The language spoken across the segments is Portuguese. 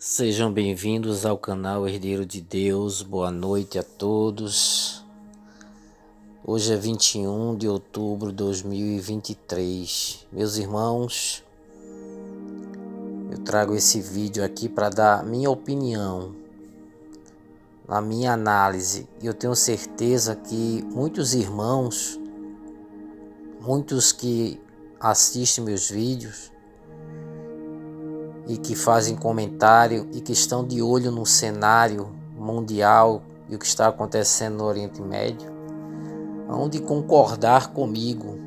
Sejam bem-vindos ao canal Herdeiro de Deus. Boa noite a todos. Hoje é 21 de outubro de 2023. Meus irmãos, eu trago esse vídeo aqui para dar minha opinião, a minha análise. E eu tenho certeza que muitos irmãos, muitos que assistem meus vídeos e que fazem comentário e que estão de olho no cenário mundial e o que está acontecendo no Oriente Médio, hão de concordar comigo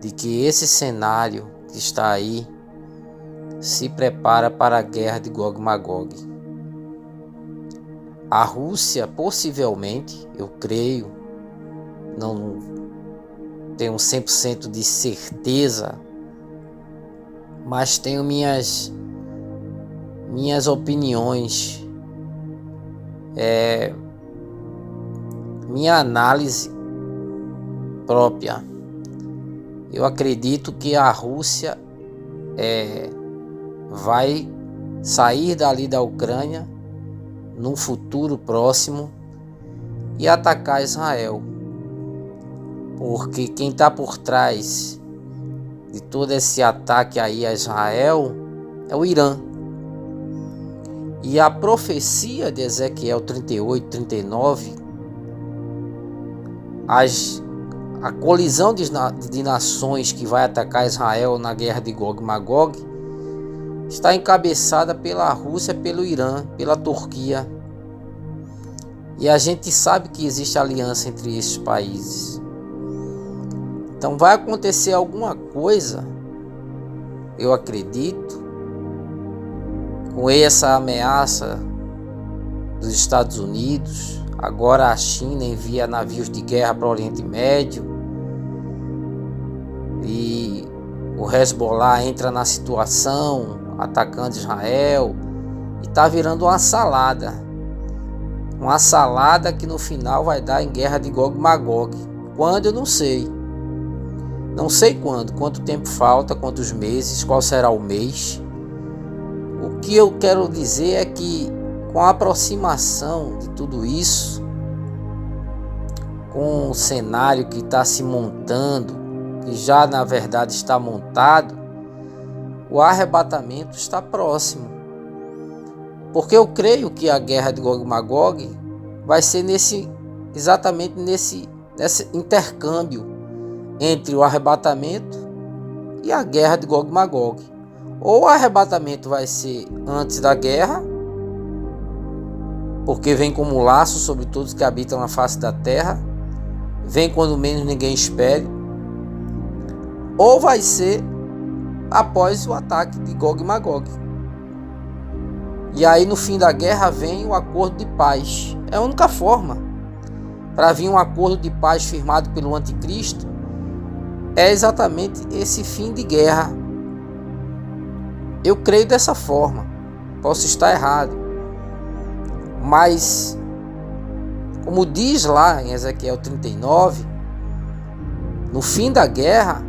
de que esse cenário que está aí se prepara para a guerra de Gog e Magog. A Rússia, possivelmente, eu creio, não tenho 100% de certeza, mas tenho minhas opiniões, minha análise própria. Eu acredito que a Rússia vai sair dali da Ucrânia num futuro próximo e atacar Israel, porque quem está por trás de todo esse ataque aí a Israel é o Irã. E a profecia de Ezequiel 38, 39, a colisão de nações que vai atacar Israel na guerra de Gog e Magog está encabeçada pela Rússia, pelo Irã, pela Turquia. E a gente sabe que existe aliança entre esses países. Então vai acontecer alguma coisa, eu acredito, com essa ameaça dos Estados Unidos. Agora a China envia navios de guerra para o Oriente Médio e o Hezbollah entra na situação, atacando Israel, e está virando uma salada que no final vai dar em guerra de Gog e Magog. Quando, eu não sei. Não sei quanto tempo falta, quantos meses, qual será o mês. O que eu quero dizer é que com a aproximação de tudo isso, com o cenário que está se montando, que já na verdade está montado, o arrebatamento está próximo. Porque eu creio que a guerra de Gog e Magog vai ser exatamente nesse intercâmbio entre o arrebatamento e a guerra de Gog e Magog. Ou o arrebatamento vai ser antes da guerra, porque vem como um laço sobre todos que habitam na face da terra, vem quando menos ninguém espere, ou vai ser após o ataque de Gog e Magog. E aí no fim da guerra vem o acordo de paz. É a única forma para vir um acordo de paz firmado pelo anticristo. É exatamente esse fim de guerra. Eu creio dessa forma. Posso estar errado. Mas, como diz lá em Ezequiel 39, no fim da guerra,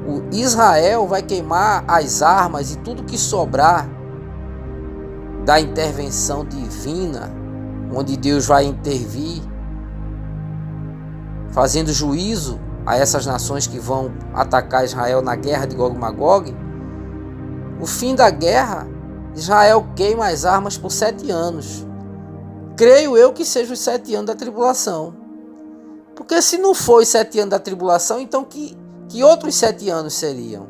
o Israel vai queimar as armas e tudo que sobrar da intervenção divina, onde Deus vai intervir, fazendo juízo a essas nações que vão atacar Israel na guerra de Gog e Magog. O fim da guerra, Israel queima as armas por 7 anos. Creio eu que sejam os 7 anos da tribulação. Porque se não for os 7 anos da tribulação, então que outros 7 anos seriam?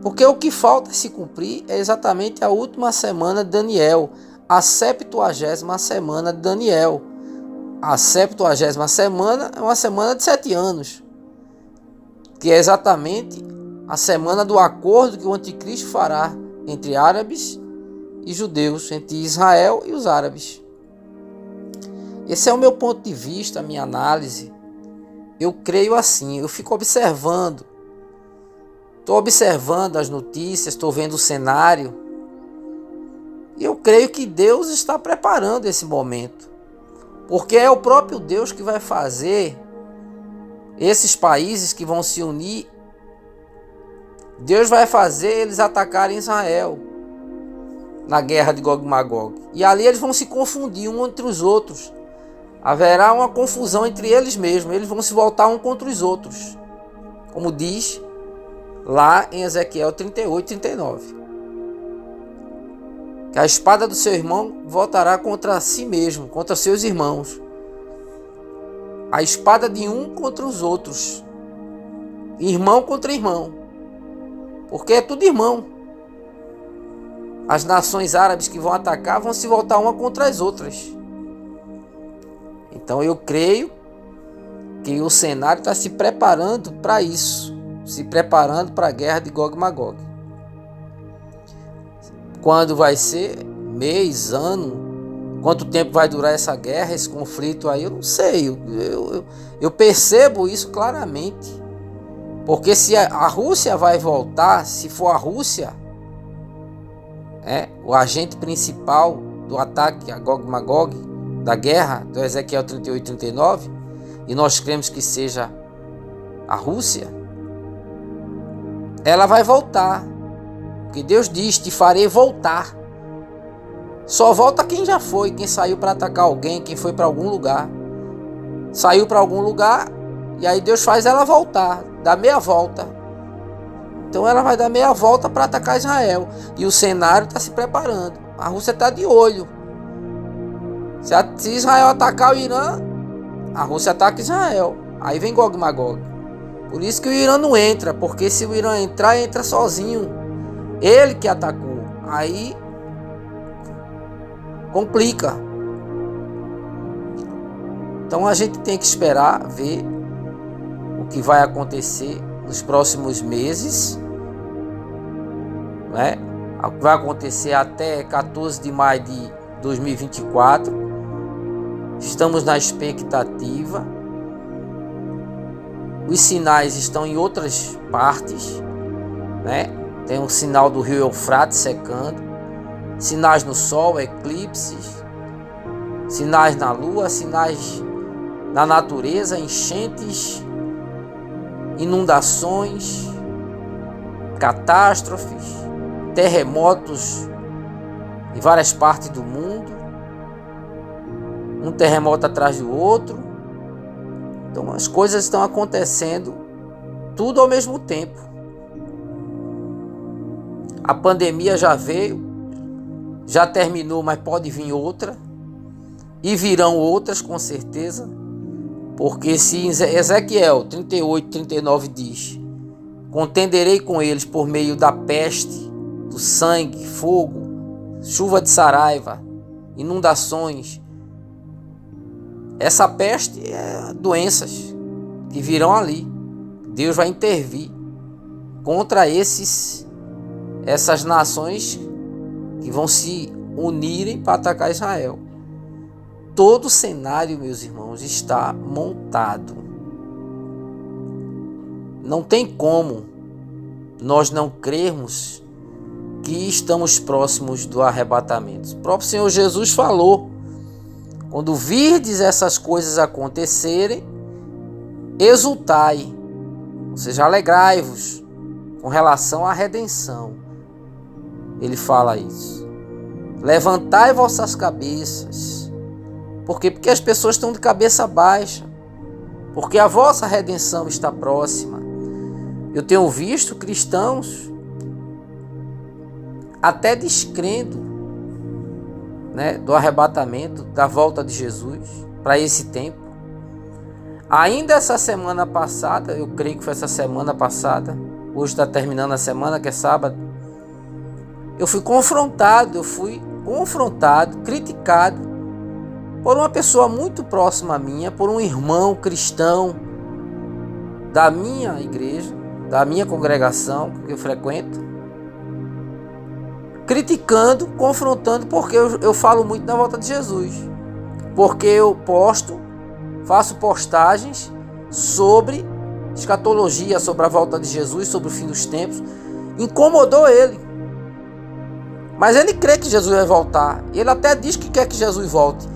Porque o que falta se cumprir é exatamente a última semana de Daniel, a 70ª semana de Daniel. A 70ª semana é uma semana de 7 anos, que é exatamente a semana do acordo que o anticristo fará entre árabes e judeus, entre Israel e os árabes. Esse é o meu ponto de vista, a minha análise. Eu creio assim, eu fico observando. Estou observando as notícias, estou vendo o cenário. E eu creio que Deus está preparando esse momento. Porque é o próprio Deus que vai fazer esses países que vão se unir Deus vai fazer eles atacarem Israel na guerra de Gog e Magog. E ali eles vão se confundir um entre os outros. Haverá uma confusão entre eles mesmos. Eles vão se voltar um contra os outros. Como diz lá em Ezequiel 38, 39. Que a espada do seu irmão voltará contra si mesmo, contra seus irmãos. A espada de um contra os outros. Irmão contra irmão. Porque é tudo irmão. As nações árabes que vão atacar vão se voltar uma contra as outras. Então eu creio que o cenário está se preparando para isso. Se preparando para a guerra de Gog e Magog. Quando vai ser? Mês, ano? Quanto tempo vai durar essa guerra, esse conflito aí? Eu não sei. Eu percebo isso claramente. Porque se a Rússia vai voltar, se for a Rússia, o agente principal do ataque a Gog e Magog, da guerra do Ezequiel 38, 39, e nós cremos que seja a Rússia, ela vai voltar. Porque Deus diz, te farei voltar. Só volta quem já foi, quem saiu para atacar alguém, quem foi para algum lugar. Saiu para algum lugar e aí Deus faz ela voltar, dá meia volta. Então ela vai dar meia volta para atacar Israel. E o cenário está se preparando. A Rússia está de olho. Se Israel atacar o Irã, a Rússia ataca Israel. Aí vem Gog e Magog. Por isso que o Irã não entra. Porque se o Irã entrar, entra sozinho. Ele que atacou. Aí complica. Então a gente tem que esperar ver o que vai acontecer nos próximos meses, o que vai acontecer até 14 de maio de 2024. Estamos na expectativa. Os sinais estão em outras partes, Tem um sinal do rio Eufrates secando, sinais no sol, eclipses, sinais na lua, sinais na natureza, enchentes, inundações, catástrofes, terremotos em várias partes do mundo, um terremoto atrás do outro. Então as coisas estão acontecendo tudo ao mesmo tempo. A pandemia já veio, já terminou, mas pode vir outra. E virão outras com certeza. Porque se Ezequiel 38, 39 diz: contenderei com eles por meio da peste, do sangue, fogo, chuva de saraiva, inundações. Essa peste é doenças que virão ali. Deus vai intervir contra essas nações que vão se unirem para atacar Israel. Todo o cenário, meus irmãos, está montado. Não tem como nós não crermos que estamos próximos do arrebatamento. O próprio Senhor Jesus falou: quando virdes essas coisas acontecerem, exultai, ou seja, alegrai-vos com relação à redenção. Ele fala isso. Levantai vossas cabeças. Por quê? Porque as pessoas estão de cabeça baixa. Porque a vossa redenção está próxima. Eu tenho visto cristãos até descrendo, do arrebatamento, da volta de Jesus para esse tempo. Ainda essa semana passada, eu creio que foi essa semana passada, hoje está terminando a semana, que é sábado, eu fui confrontado, criticado por uma pessoa muito próxima a minha, por um irmão cristão da minha igreja, da minha congregação que eu frequento, criticando, confrontando, porque eu falo muito da volta de Jesus, porque eu faço postagens sobre escatologia, sobre a volta de Jesus, sobre o fim dos tempos. Incomodou ele, mas ele crê que Jesus vai voltar. Ele até diz que quer que Jesus volte,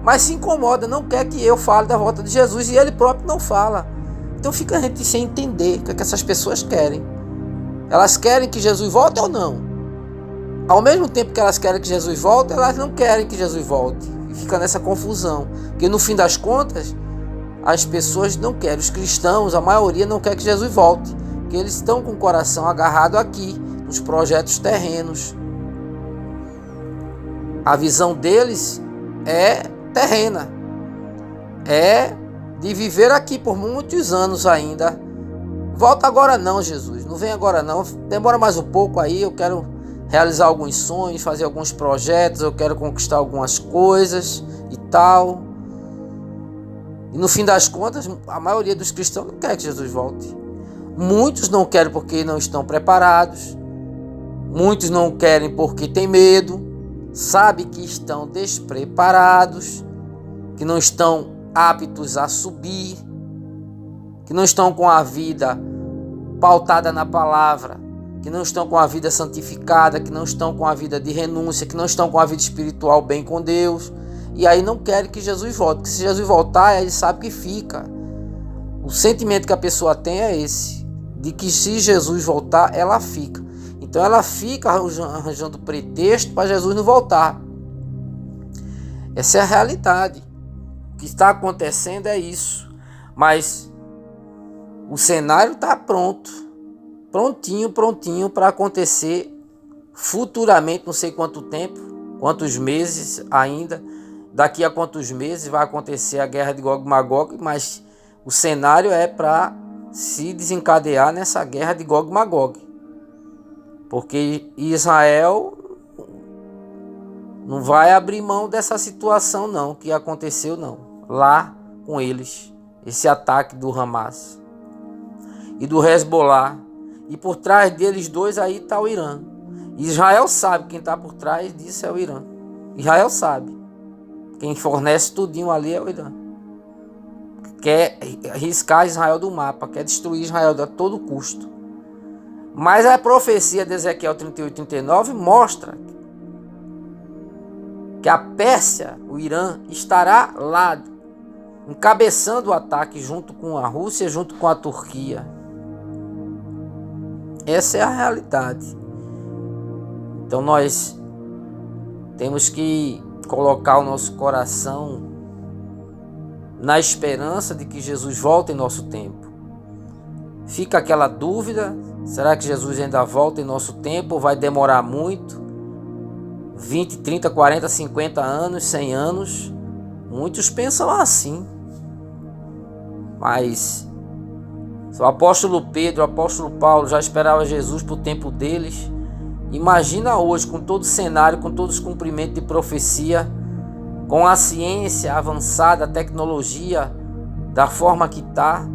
mas se incomoda, não quer que eu fale da volta de Jesus, e ele próprio não fala. Então fica a gente sem entender o que essas pessoas querem. Elas querem que Jesus volte ou não? Ao mesmo tempo que elas querem que Jesus volte, elas não querem que Jesus volte. E fica nessa confusão. Porque no fim das contas, as pessoas não querem. Os cristãos, a maioria não quer que Jesus volte. Porque eles estão com o coração agarrado aqui, nos projetos terrenos. A visão deles é terrena. É de viver aqui por muitos anos ainda. Volta agora não, Jesus. Não vem agora não. Demora mais um pouco aí, eu quero realizar alguns sonhos, fazer alguns projetos, eu quero conquistar algumas coisas e tal. E no fim das contas, a maioria dos cristãos não quer que Jesus volte. Muitos não querem porque não estão preparados. Muitos não querem porque tem medo. Sabe que estão despreparados, que não estão aptos a subir, que não estão com a vida pautada na palavra, que não estão com a vida santificada, que não estão com a vida de renúncia, que não estão com a vida espiritual bem com Deus, e aí não querem que Jesus volte, porque se Jesus voltar, ele sabe que fica. O sentimento que a pessoa tem é esse, de que se Jesus voltar, ela fica. Então ela fica arranjando pretexto para Jesus não voltar. Essa é a realidade. O que está acontecendo é isso. Mas o cenário está pronto. Prontinho para acontecer futuramente, não sei quanto tempo, quantos meses ainda. Daqui a quantos meses vai acontecer a guerra de Gog e Magog, mas o cenário é para se desencadear nessa guerra de Gog e Magog. Porque Israel não vai abrir mão dessa situação não, que aconteceu não, lá com eles, esse ataque do Hamas e do Hezbollah, e por trás deles dois aí está o Irã. Israel sabe quem está por trás disso é o Irã. Israel sabe, quem fornece tudinho ali é o Irã. Quer riscar Israel do mapa, quer destruir Israel a todo custo. Mas a profecia de Ezequiel 38 e 39 mostra que a Pérsia, o Irã, estará lá, encabeçando o ataque junto com a Rússia, junto com a Turquia. Essa é a realidade. Então nós temos que colocar o nosso coração na esperança de que Jesus volte em nosso tempo. Fica aquela dúvida, será que Jesus ainda volta em nosso tempo ou vai demorar muito? 20, 30, 40, 50 anos, 100 anos? Muitos pensam assim. Mas o apóstolo Pedro, o apóstolo Paulo já esperava Jesus para o tempo deles. Imagina hoje, com todo o cenário, com todos os cumprimentos de profecia, com a ciência avançada, a tecnologia da forma que está,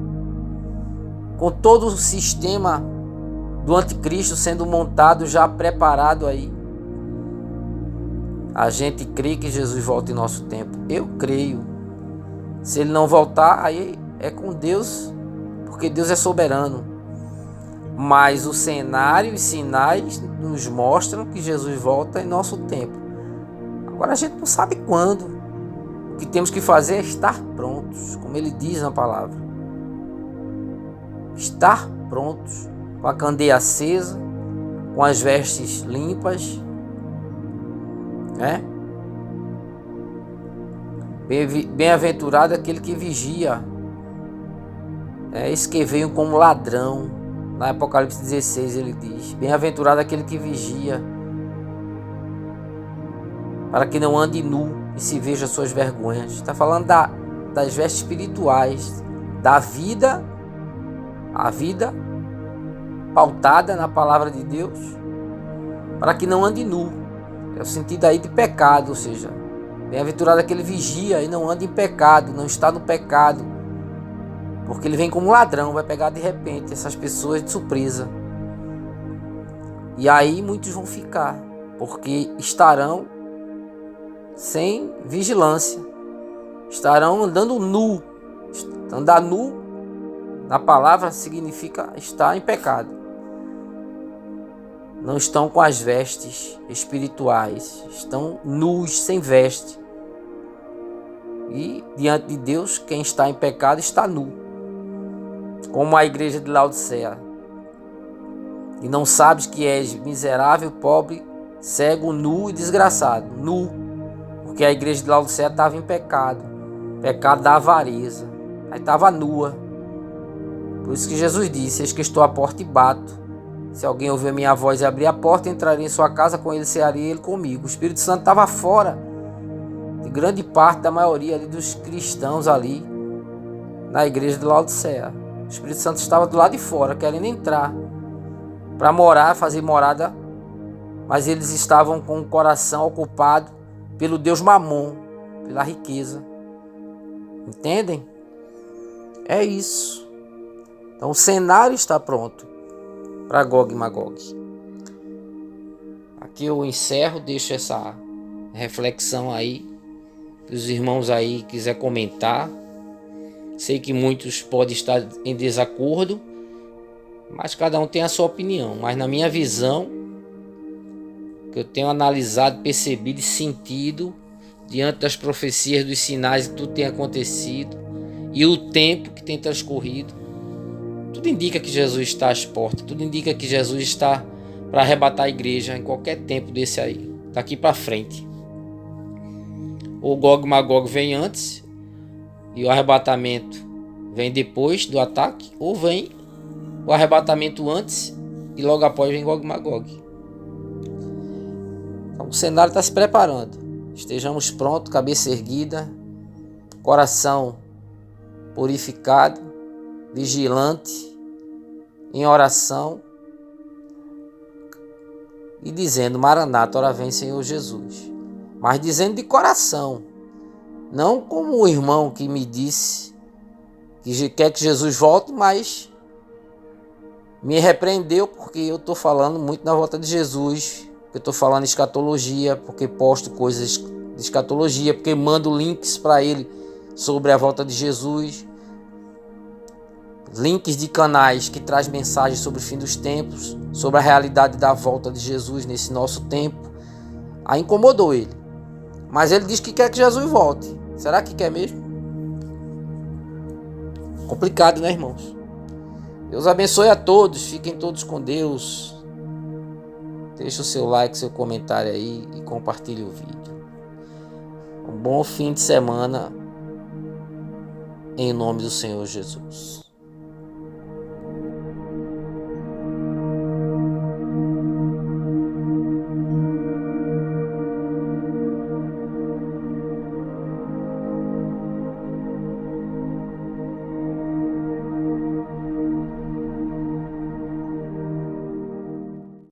com todo o sistema do anticristo sendo montado, já preparado aí. A gente crê que Jesus volta em nosso tempo. Eu creio. Se ele não voltar, aí é com Deus, porque Deus é soberano. Mas o cenário e sinais nos mostram que Jesus volta em nosso tempo. Agora a gente não sabe quando. O que temos que fazer é estar prontos, como ele diz na palavra. Estar prontos, com a candeia acesa, com as vestes limpas, né? Bem-aventurado aquele que vigia, esse que veio como ladrão. Na Apocalipse 16 ele diz: bem-aventurado aquele que vigia, para que não ande nu e se veja suas vergonhas. Está falando das vestes espirituais, da vida, a vida pautada na palavra de Deus, para que não ande nu. É o sentido aí de pecado, ou seja, bem-aventurado aquele vigia e não anda em pecado, não está no pecado, porque ele vem como ladrão, vai pegar de repente essas pessoas de surpresa. E aí muitos vão ficar, porque estarão sem vigilância, estarão andando nu. Andar nu, na palavra, significa estar em pecado. Não estão com as vestes espirituais, estão nus, sem veste. E diante de Deus, quem está em pecado está nu, como a igreja de Laodiceia. E não sabes que és miserável, pobre, cego, nu e desgraçado. Nu, porque a igreja de Laodiceia estava em pecado. Pecado da avareza. Aí estava nua. Por isso que Jesus disse: eis que estou à porta e bato. Se alguém ouvir a minha voz e abrir a porta, entrarei em sua casa, com ele cearia, ele comigo. O Espírito Santo estava fora de grande parte da maioria ali dos cristãos ali na igreja de Laodiceia. O Espírito Santo estava do lado de fora, querendo entrar para morar, fazer morada, mas eles estavam com o coração ocupado pelo Deus Mamon, pela riqueza. Entendem? É isso. Então o cenário está pronto para Gog e Magog. Aqui eu encerro, deixo essa reflexão aí, que os irmãos aí quiser comentar. Sei que muitos podem estar em desacordo, mas cada um tem a sua opinião. Mas na minha visão, que eu tenho analisado, percebido e sentido diante das profecias, dos sinais que tudo tem acontecido e o tempo que tem transcorrido, tudo indica que Jesus está às portas, tudo indica que Jesus está para arrebatar a igreja em qualquer tempo desse aí, daqui para frente. Ou Gog e Magog vem antes e o arrebatamento vem depois do ataque, ou vem o arrebatamento antes e logo após vem Gog e Magog. Então o cenário está se preparando. Estejamos prontos, cabeça erguida, coração purificado, vigilante, em oração e dizendo: Maranata, ora vem Senhor Jesus. Mas dizendo de coração, não como o irmão que me disse que quer que Jesus volte, mas me repreendeu porque eu estou falando muito na volta de Jesus, porque eu estou falando escatologia, porque posto coisas de escatologia, porque mando links para ele sobre a volta de Jesus, links de canais que traz mensagens sobre o fim dos tempos, sobre a realidade da volta de Jesus nesse nosso tempo. Aí incomodou ele, mas ele diz que quer que Jesus volte. Será que quer mesmo? Complicado, né, irmãos? Deus abençoe a todos, fiquem todos com Deus. Deixa o seu like, seu comentário aí e compartilhe o vídeo. Um bom fim de semana em nome do Senhor Jesus.